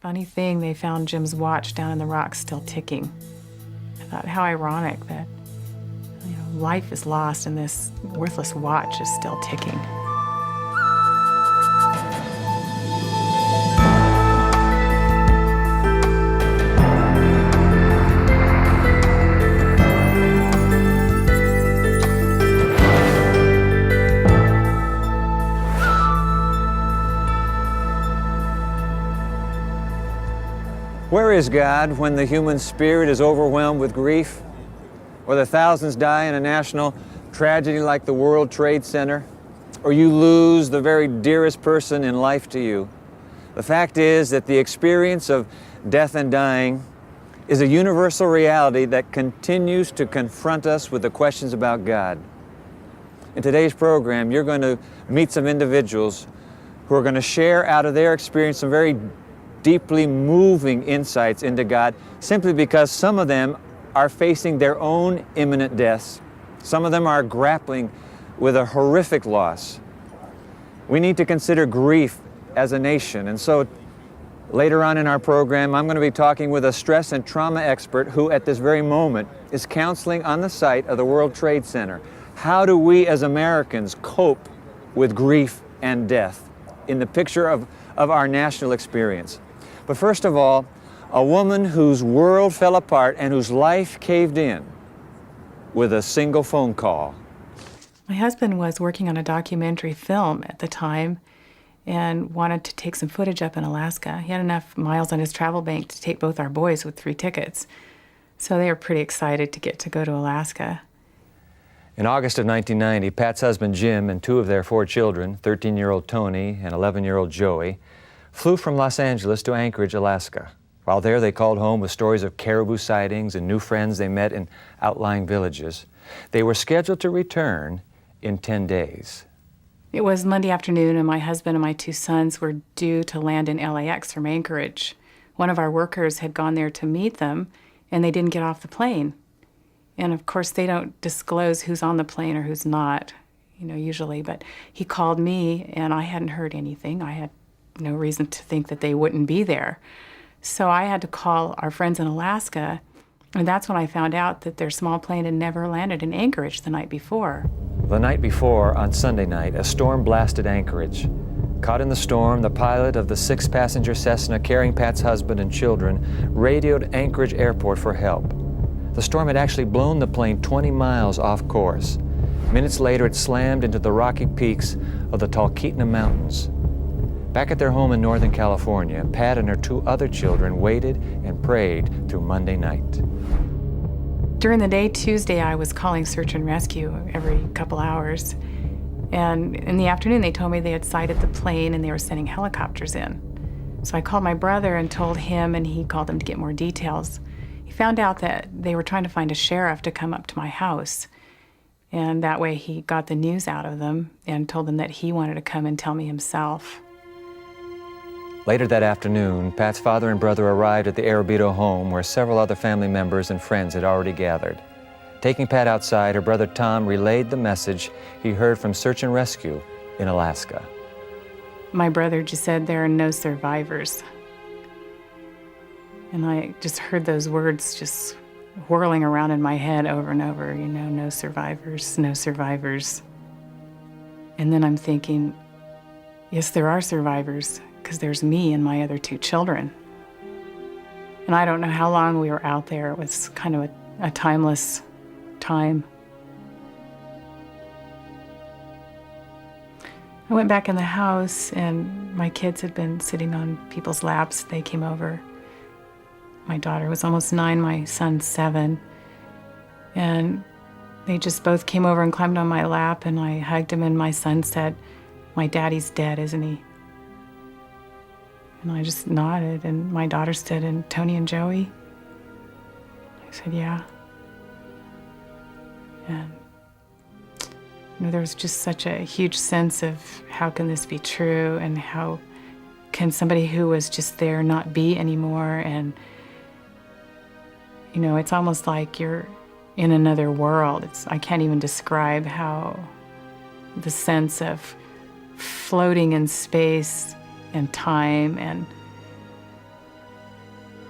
Funny thing, they found Jim's watch down in the rocks still ticking. I thought, how ironic that, life is lost and this worthless watch is still ticking. Where is God when the human spirit is overwhelmed with grief? Whether thousands die in a national tragedy like the World Trade Center, or you lose the very dearest person in life to you. The fact is that the experience of death and dying is a universal reality that continues to confront us with the questions about God. In today's program, you're going to meet some individuals who are going to share out of their experience some very deeply moving insights into God, simply because some of them are facing their own imminent deaths. Some of them are grappling with a horrific loss. We need to consider grief as a nation, and so later on in our program, I'm going to be talking with a stress and trauma expert who at this very moment is counseling on the site of the World Trade Center. How do we as Americans cope with grief and death in the picture of our national experience? But first of all, a woman whose world fell apart and whose life caved in with a single phone call. My husband was working on a documentary film at the time and wanted to take some footage up in Alaska. He had enough miles on his travel bank to take both our boys with 3 tickets. So they were pretty excited to get to go to Alaska. In August of 1990, Pat's husband Jim and 2 of their 4 children, 13-year-old Tony and 11-year-old Joey, flew from Los Angeles to Anchorage, Alaska. While there, they called home with stories of caribou sightings and new friends they met in outlying villages. They were scheduled to return in 10 days. It was Monday afternoon, and my husband and my 2 sons were due to land in LAX from Anchorage. One of our workers had gone there to meet them, and they didn't get off the plane. And of course, they don't disclose who's on the plane or who's not, usually. But he called me, and I hadn't heard anything. I had no reason to think that they wouldn't be there. So I had to call our friends in Alaska, and that's when I found out that their small plane had never landed in Anchorage the night before. The night before, on Sunday night, a storm blasted Anchorage. Caught in the storm, the pilot of the 6-passenger Cessna carrying Pat's husband and children radioed Anchorage Airport for help. The storm had actually blown the plane 20 miles off course. Minutes later, it slammed into the rocky peaks of the Talkeetna Mountains. Back at their home in Northern California, Pat and her 2 other children waited and prayed through Monday night. During the day, Tuesday, I was calling search and rescue every couple hours. And in the afternoon, they told me they had sighted the plane and they were sending helicopters in. So I called my brother and told him, and he called them to get more details. He found out that they were trying to find a sheriff to come up to my house. And that way he got the news out of them and told them that he wanted to come and tell me himself. Later that afternoon, Pat's father and brother arrived at the Arroyo home where several other family members and friends had already gathered. Taking Pat outside, her brother Tom relayed the message he heard from Search and Rescue in Alaska. My brother just said there are no survivors. And I just heard those words just whirling around in my head over and over, no survivors, no survivors. And then I'm thinking, yes, there are survivors, because there's me and my other 2 children. And I don't know how long we were out there. It was kind of a timeless time. I went back in the house, and my kids had been sitting on people's laps. They came over. My daughter was almost 9, my son's 7. And they just both came over and climbed on my lap, and I hugged him, and my son said, "My daddy's dead, isn't he?" And I just nodded, and my daughter said, "And Tony and Joey?" I said, "Yeah." And there was just such a huge sense of how can this be true, and how can somebody who was just there not be anymore? And it's almost like you're in another world. I can't even describe how the sense of floating in space and time, and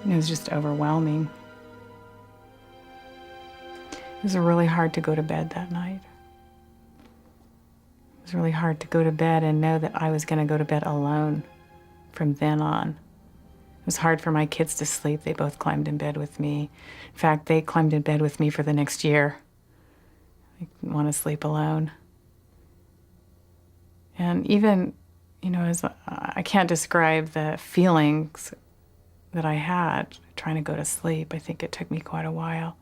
It was just overwhelming. It was really hard to go to bed that night. It was really hard to go to bed and know that I was going to go to bed alone from then on. It was hard for my kids to sleep. They both climbed in bed with me. In fact, they climbed in bed with me for the next year. They didn't want to sleep alone. And even, as I can't describe the feelings that I had trying to go to sleep. I think it took me quite a while.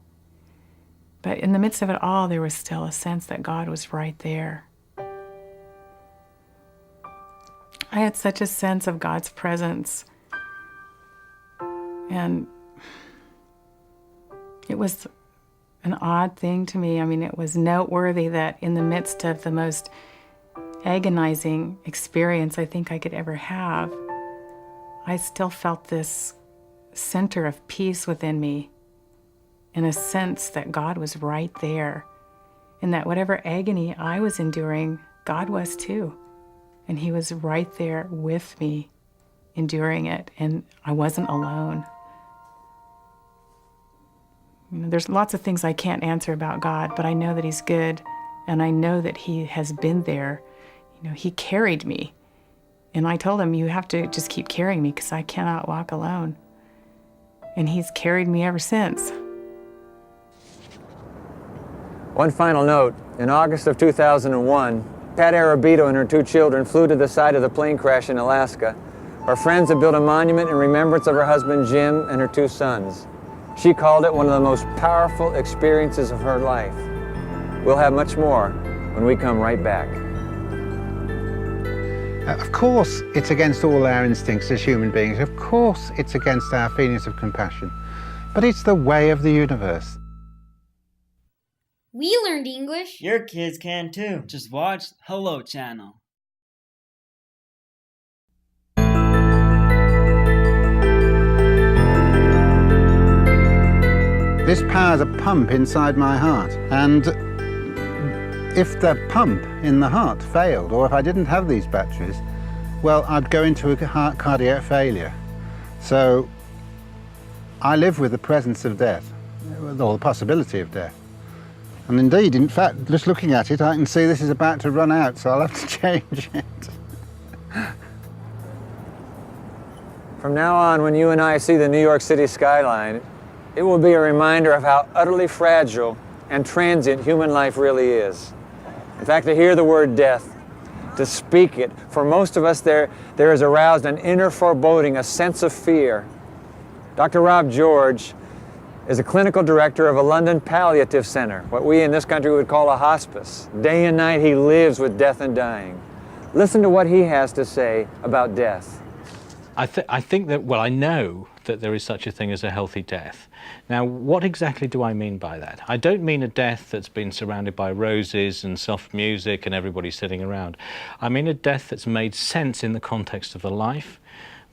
But in the midst of it all, there was still a sense that God was right there. I had such a sense of God's presence. And it was an odd thing to me. I mean, it was noteworthy that in the midst of the most agonizing experience I think I could ever have, I still felt this center of peace within me, in a sense that God was right there, and that whatever agony I was enduring, God was too. And he was right there with me, enduring it, and I wasn't alone. There's lots of things I can't answer about God, but I know that he's good, and I know that he has been there. He carried me, and I told him, you have to just keep carrying me because I cannot walk alone. And he's carried me ever since. One final note, in August of 2001, Pat Arabito and her 2 children flew to the site of the plane crash in Alaska. Her friends had built a monument in remembrance of her husband Jim and her 2 sons. She called it one of the most powerful experiences of her life. We'll have much more when we come right back. Of course, it's against all our instincts as human beings. Of course, it's against our feelings of compassion. But it's the way of the universe. We learned English. Your kids can too. Just watch Hello Channel. This powers a pump inside my heart. And if the pump in the heart failed, or if I didn't have these batteries, well, I'd go into a heart cardiac failure. So I live with the presence of death, or the possibility of death. And indeed, in fact, just looking at it, I can see this is about to run out, so I'll have to change it. From now on, when you and I see the New York City skyline, it will be a reminder of how utterly fragile and transient human life really is. In fact, to hear the word death, to speak it, for most of us there is aroused an inner foreboding, a sense of fear. Dr. Rob George is a clinical director of a London palliative center, what we in this country would call a hospice. Day and night he lives with death and dying. Listen to what he has to say about death. I think that, well, I know that there is such a thing as a healthy death. Now, what exactly do I mean by that? I don't mean a death that's been surrounded by roses and soft music and everybody sitting around. I mean a death that's made sense in the context of the life,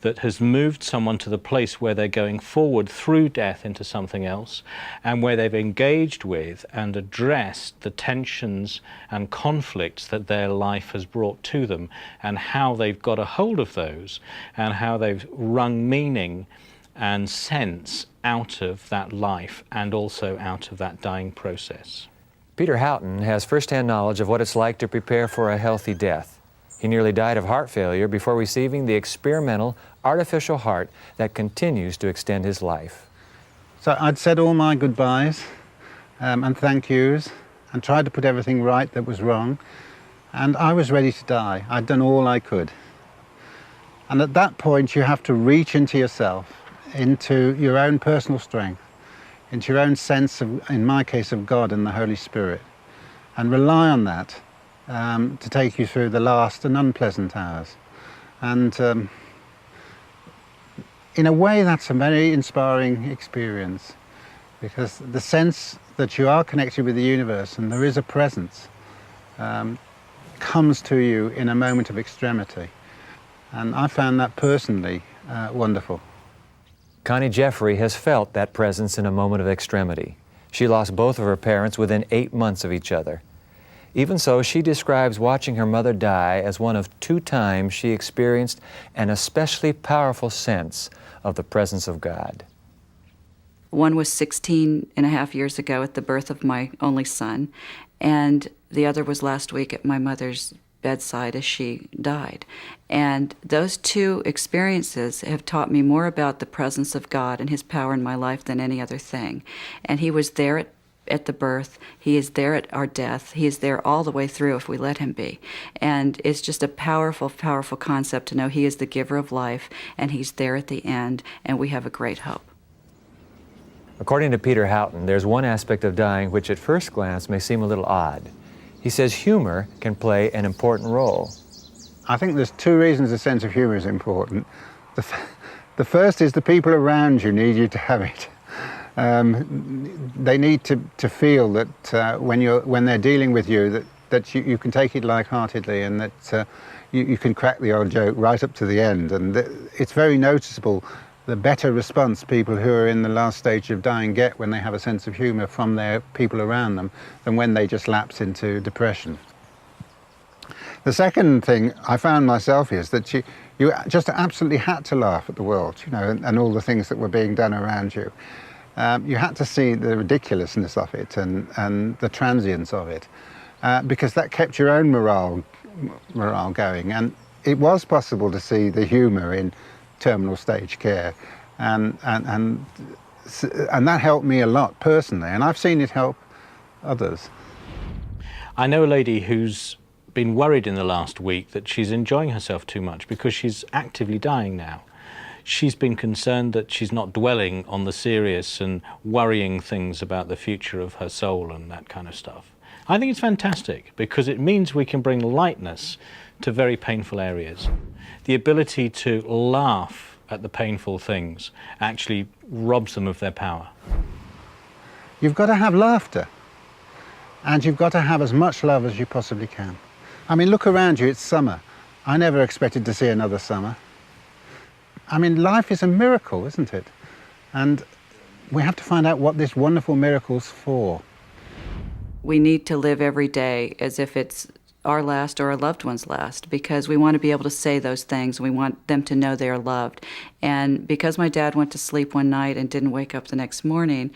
that has moved someone to the place where they're going forward through death into something else, and where they've engaged with and addressed the tensions and conflicts that their life has brought to them, and how they've got a hold of those, and how they've wrung meaning and sense out of that life and also out of that dying process. Peter Houghton has first-hand knowledge of what it's like to prepare for a healthy death. He nearly died of heart failure before receiving the experimental artificial heart that continues to extend his life. So I'd said all my goodbyes and thank yous and tried to put everything right that was wrong, and I was ready to die. I'd done all I could. And at that point you have to reach into yourself, into your own personal strength, into your own sense of, in my case, of God and the Holy Spirit, and rely on that to take you through the last and unpleasant hours. And in a way, that's a very inspiring experience, because the sense that you are connected with the universe and there is a presence comes to you in a moment of extremity. And I found that personally wonderful. Connie Jeffrey has felt that presence in a moment of extremity. She lost both of her parents within 8 months of each other. Even so, she describes watching her mother die as one of 2 times she experienced an especially powerful sense of the presence of God. One was 16 and a half years ago at the birth of my only son, and the other was last week at my mother's bedside as she died. And those two experiences have taught me more about the presence of God and His power in my life than any other thing. And He was there at the birth. He is there at our death. He is there all the way through if we let Him be. And it's just a powerful, powerful concept to know He is the giver of life, and He's there at the end, and we have a great hope. According to Peter Houghton, there's one aspect of dying which at first glance may seem a little odd. He says humor can play an important role. I think there's two reasons a sense of humour is important. The first is the people around you need you to have it. They need to feel that when they're dealing with you, that you can take it lightheartedly, and that you can crack the old joke right up to the end. And it's very noticeable the better response people who are in the last stage of dying get when they have a sense of humour from their people around them than when they just lapse into depression. The second thing I found myself is that you just absolutely had to laugh at the world, you know, and all the things that were being done around you. You had to see the ridiculousness of it and the transience of it, because that kept your own morale going. And it was possible to see the humour in terminal stage care, and that helped me a lot personally, and I've seen it help others. I know a lady who's been worried in the last week that she's enjoying herself too much because she's actively dying now. She's been concerned that she's not dwelling on the serious and worrying things about the future of her soul and that kind of stuff. I think it's fantastic because it means we can bring lightness to very painful areas. The ability to laugh at the painful things actually robs them of their power. You've got to have laughter, and you've got to have as much love as you possibly can. I mean, look around you, it's summer. I never expected to see another summer. I mean, life is a miracle, isn't it? And we have to find out what this wonderful miracle's for. We need to live every day as if it's our last or our loved one's last, because we want to be able to say those things. We want them to know they are loved. And because my dad went to sleep one night and didn't wake up the next morning,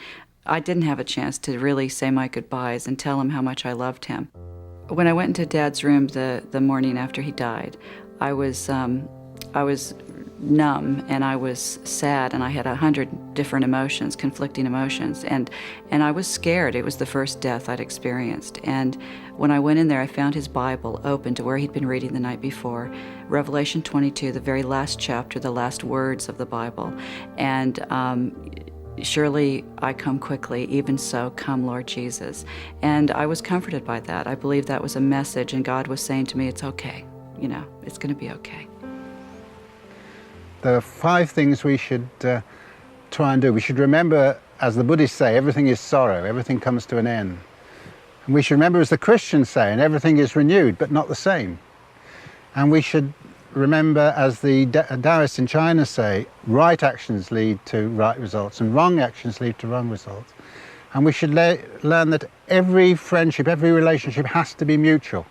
I didn't have a chance to really say my goodbyes and tell him how much I loved him. When I went into Dad's room the morning after he died, I was numb, and I was sad, and I had 100 different emotions, conflicting emotions, and I was scared. It was the first death I'd experienced. And when I went in there, I found his Bible open to where he'd been reading the night before, Revelation 22, the very last chapter, the last words of the Bible. And surely I come quickly, even so come Lord Jesus. And I was comforted by that. I believe that was a message, and God was saying to me, it's okay, you know, it's going to be okay. There are 5 things we should try and do. We should remember, as the Buddhists say, everything is sorrow, everything comes to an end. And we should remember, as the Christians say, and everything is renewed, but not the same. And we should remember, as the Taoists in China say, right actions lead to right results, and wrong actions lead to wrong results. And we should learn that every friendship, every relationship has to be mutual.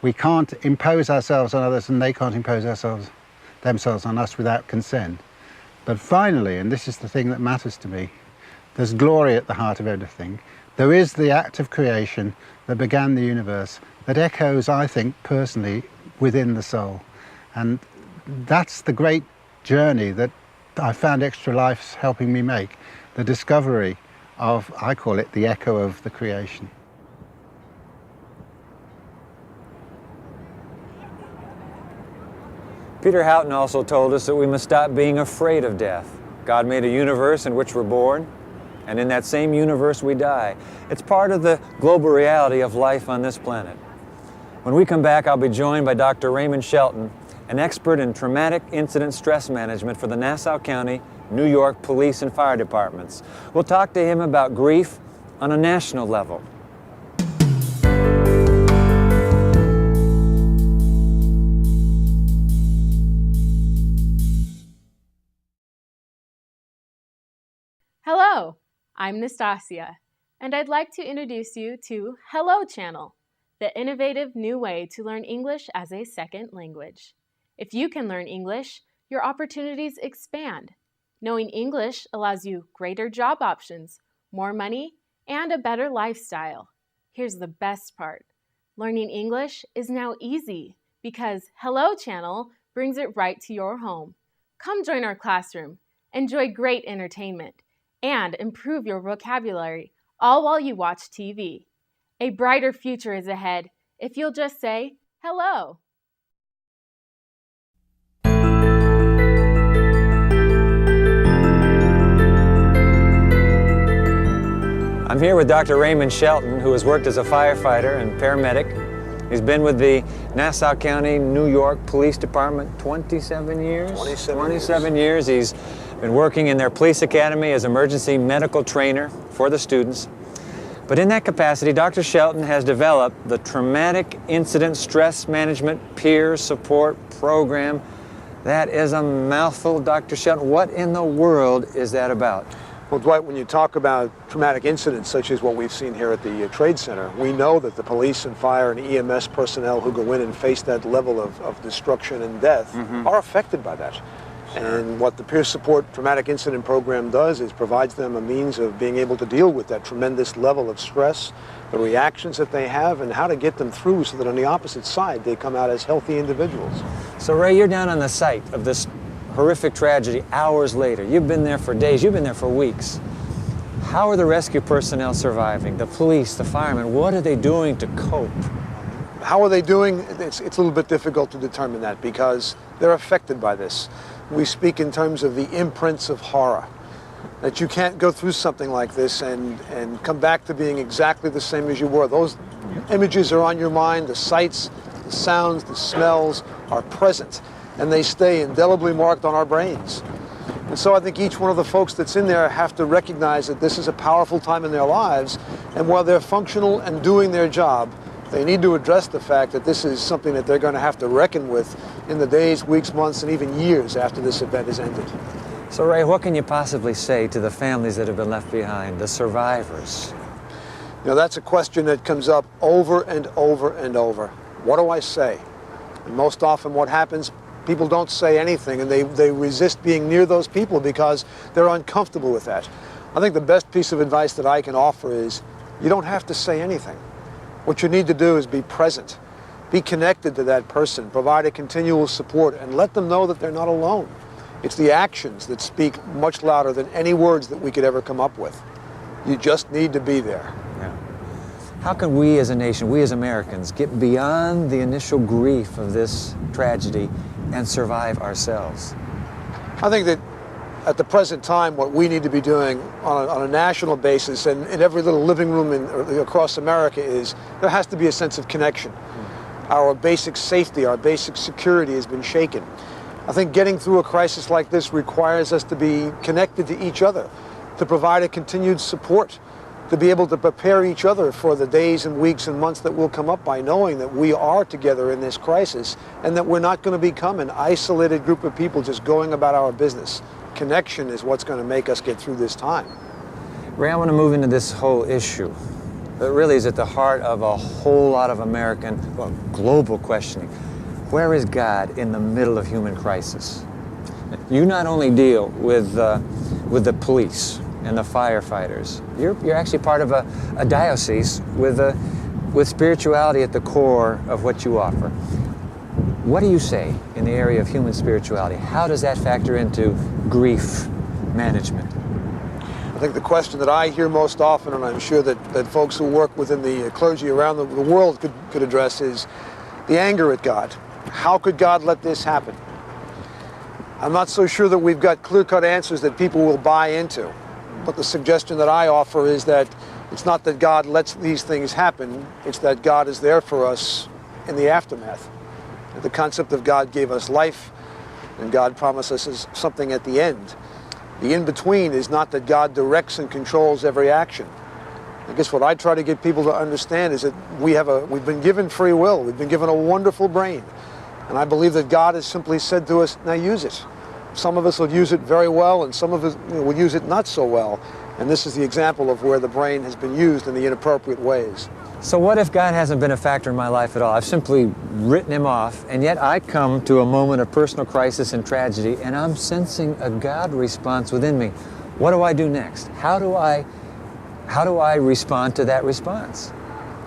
We can't impose ourselves on others, and they can't impose themselves on us without consent. But finally, and this is the thing that matters to me, there's glory at the heart of everything. There is the act of creation that began the universe that echoes, I think, personally, within the soul. And that's the great journey that I found Extra Life helping me make, the discovery of, I call it, the echo of the creation. Peter Houghton also told us that we must stop being afraid of death. God made a universe in which we're born, and in that same universe we die. It's part of the global reality of life on this planet. When we come back, I'll be joined by Dr. Raymond Shelton, an expert in traumatic incident stress management for the Nassau County, New York Police and Fire Departments. We'll talk to him about grief on a national level. Hello, I'm Nastasia, and I'd like to introduce you to Hello Channel, the innovative new way to learn English as a second language. If you can learn English, your opportunities expand. Knowing English allows you greater job options, more money, and a better lifestyle. Here's the best part. Learning English is now easy because Hello Channel brings it right to your home. Come join our classroom, enjoy great entertainment, and improve your vocabulary, all while you watch TV. A brighter future is ahead if you'll just say hello. I'm here with Dr. Raymond Shelton, who has worked as a firefighter and paramedic. He's been with the Nassau County, New York Police Department 27 years? 27 years. He's been working in their police academy as emergency medical trainer for the students. But in that capacity, Dr. Shelton has developed the Traumatic Incident Stress Management Peer Support Program. That is a mouthful, Dr. Shelton. What in the world is that about? Well, Dwight, when you talk about traumatic incidents such as what we've seen here at the Trade Center, we know that the police and fire and EMS personnel who go in and face that level of destruction and death are affected by that. And what the Peer Support Traumatic Incident Program does is provides them a means of being able to deal with that tremendous level of stress, the reactions that they have, and how to get them through so that on the opposite side they come out as healthy individuals. So, Ray, you're down on the site of this horrific tragedy hours later. You've been there for days, you've been there for weeks. How are the rescue personnel surviving? The police, the firemen, what are they doing to cope? How are they doing? It's a little bit difficult to determine that because they're affected by this. We speak in terms of the imprints of horror. That you can't go through something like this and come back to being exactly the same as you were. Those images are on your mind, the sights, the sounds, the smells are present, and they stay indelibly marked on our brains. And so I think each one of the folks that's in there have to recognize that this is a powerful time in their lives, and while they're functional and doing their job, they need to address the fact that this is something that they're going to have to reckon with in the days, weeks, months, and even years after this event is ended. So, Ray, what can you possibly say to the families that have been left behind, the survivors? You know, that's a question that comes up over and over and over. What do I say? And most often what happens, people don't say anything, and they resist being near those people because they're uncomfortable with that. I think the best piece of advice that I can offer is you don't have to say anything. What you need to do is be present, be connected to that person, provide a continual support, and let them know that they're not alone. It's the actions that speak much louder than any words that we could ever come up with. You just need to be there. Yeah. How can we as a nation, we as Americans, get beyond the initial grief of this tragedy and survive ourselves? I think that at the present time, what we need to be doing on a national basis and in every little living room across America is there has to be a sense of connection. Our basic safety, our basic security has been shaken. I think getting through a crisis like this requires us to be connected to each other, to provide a continued support, to be able to prepare each other for the days and weeks and months that will come up by knowing that we are together in this crisis and that we're not going to become an isolated group of people just going about our business. Connection is what's going to make us get through this time. Ray, I want to move into this whole issue that really is at the heart of a whole lot of American, well, global questioning. Where is God in the middle of human crisis? You not only deal with the police and the firefighters, you're actually part of a diocese with spirituality at the core of what you offer. What do you say in the area of human spirituality? How does that factor into grief management? I think the question that I hear most often, and I'm sure that folks who work within the clergy around the world could address, is the anger at God. How could God let this happen? I'm not so sure that we've got clear-cut answers that people will buy into. But the suggestion that I offer is that it's not that God lets these things happen, it's that God is there for us in the aftermath. The concept of God gave us life, and God promises us something at the end. The in-between is not that God directs and controls every action. I guess what I try to get people to understand is that we've been given free will, we've been given a wonderful brain, and I believe that God has simply said to us, now use it. Some of us will use it very well, and some of us will use it not so well. And this is the example of where the brain has been used in the inappropriate ways. So what if God hasn't been a factor in my life at all? I've simply written him off, and yet I come to a moment of personal crisis and tragedy, and I'm sensing a God response within me. What do I do next? How do I respond to that response?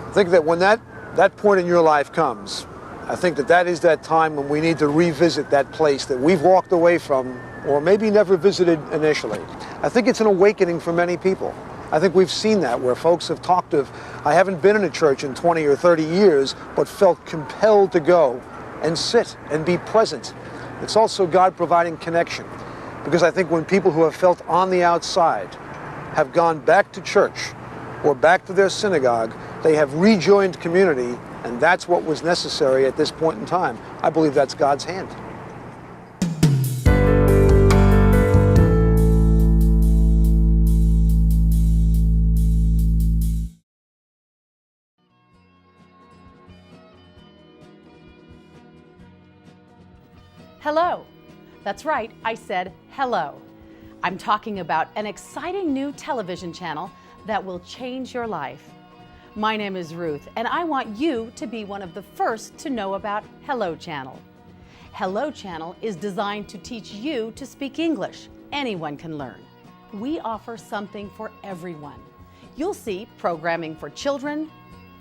I think that when that point in your life comes, I think that is that time when we need to revisit that place that we've walked away from or maybe never visited initially. I think it's an awakening for many people. I think we've seen that where folks have talked of, I haven't been in a church in 20 or 30 years, but felt compelled to go and sit and be present. It's also God providing connection. Because I think when people who have felt on the outside have gone back to church or back to their synagogue, they have rejoined community, and that's what was necessary at this point in time. I believe that's God's hand. Hello. That's right, I said hello. I'm talking about an exciting new television channel that will change your life. My name is Ruth, and I want you to be one of the first to know about Hello Channel. Hello Channel is designed to teach you to speak English. Anyone can learn. We offer something for everyone. You'll see programming for children,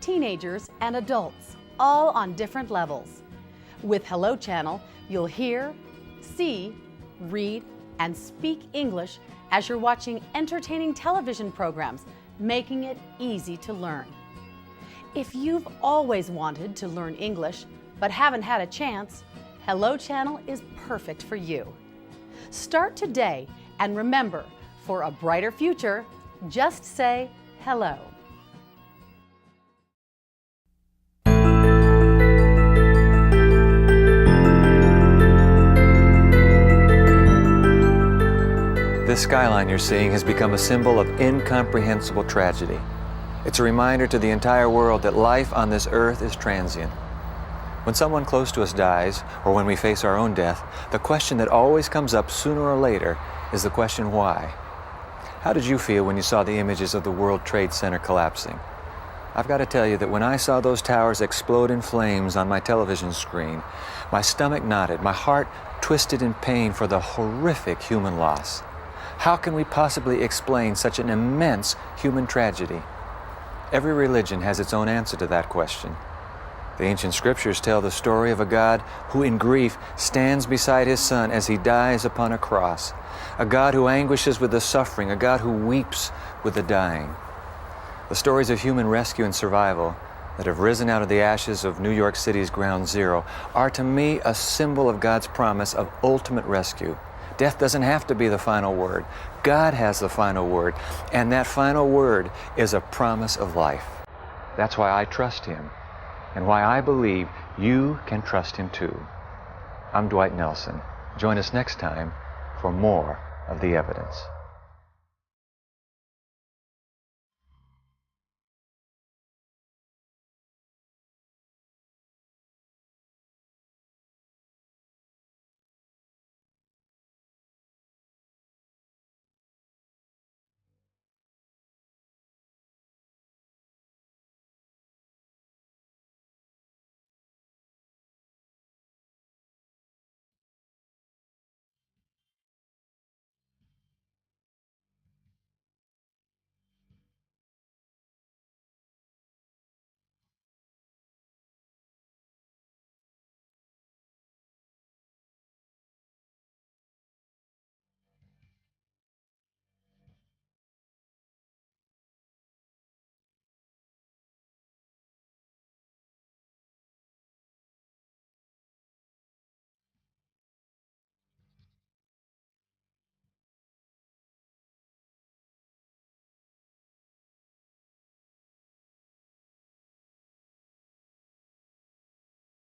teenagers, and adults, all on different levels. With Hello Channel, you'll hear, see, read, and speak English as you're watching entertaining television programs, making it easy to learn. If you've always wanted to learn English but haven't had a chance, Hello Channel is perfect for you. Start today, and remember, for a brighter future, just say hello. This skyline you're seeing has become a symbol of incomprehensible tragedy. It's a reminder to the entire world that life on this earth is transient. When someone close to us dies, or when we face our own death, the question that always comes up sooner or later is the question why. How did you feel when you saw the images of the World Trade Center collapsing? I've got to tell you that when I saw those towers explode in flames on my television screen, my stomach knotted, my heart twisted in pain for the horrific human loss. How can we possibly explain such an immense human tragedy? Every religion has its own answer to that question. The ancient scriptures tell the story of a God who in grief stands beside his Son as he dies upon a cross, a God who anguishes with the suffering, a God who weeps with the dying. The stories of human rescue and survival that have risen out of the ashes of New York City's Ground Zero are to me a symbol of God's promise of ultimate rescue. Death doesn't have to be the final word. God has the final word, and that final word is a promise of life. That's why I trust him, and why I believe you can trust him too. I'm Dwight Nelson. Join us next time for more of The Evidence.